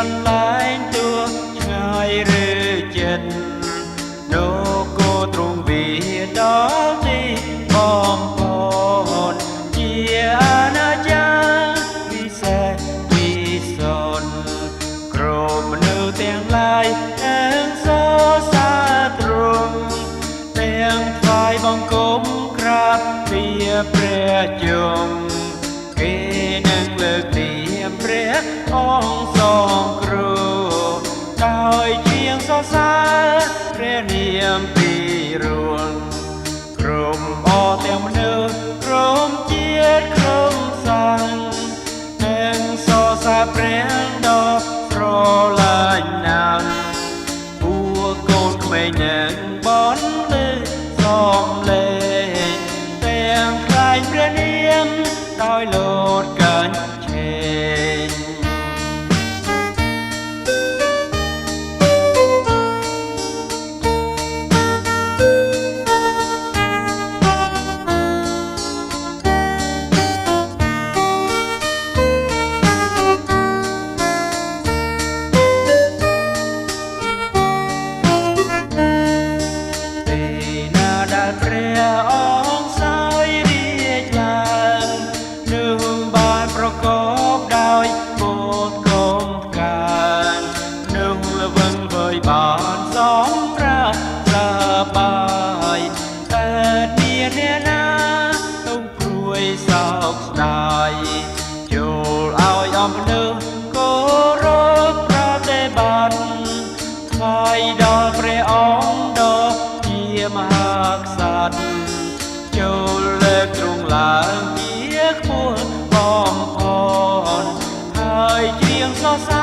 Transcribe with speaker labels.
Speaker 1: ន្លែងទួឆ្ងាយឬចិត្តនគរទ្រង់វាដល់ទីបំផុតជាអាណាចារ្យពិសេសពិសុទ្ធក្រុមមនុស្សទាំងឡាយទាំងសរសើរទ្រង់ទាំងថ្វាយបង្គំក្រាបពីព្រះជន្មគេនឹងលើកនាមព្រះអង្គសងគ្រោះដោយជាងសរសើរព្រះនាមពីរួងក្រុមអទាំងមនុស្សក្រុមជាតិក្រុមសាងនឹងសរសើរព្រះដ៏ស្រឡាញ់ណាស់ពួកកូនក្មេងនឹងបន់លើសំលេងទាំងថ្លែងព្រះនាមដោយលោតកាញ់ឆេងព្រះអង្គសោយរាជឡើងនឹងបានប្រកបដោយពុទ្ធគុំកាននឹងល្វឹងវើយបានសម្រាប់សបាយតែមានអ្នកណាទុំព្រួយសោកស្ដាយចូលឲ្យអមមនុស្សគោរពប្រតិបត្តិថ្វាយដល់ព្រះអង្គដ៏ជាមហាក្សត្រចូលលើកទ្រង់ឡើងជាខ្ពស់បំផុតហើយជាងសរសើ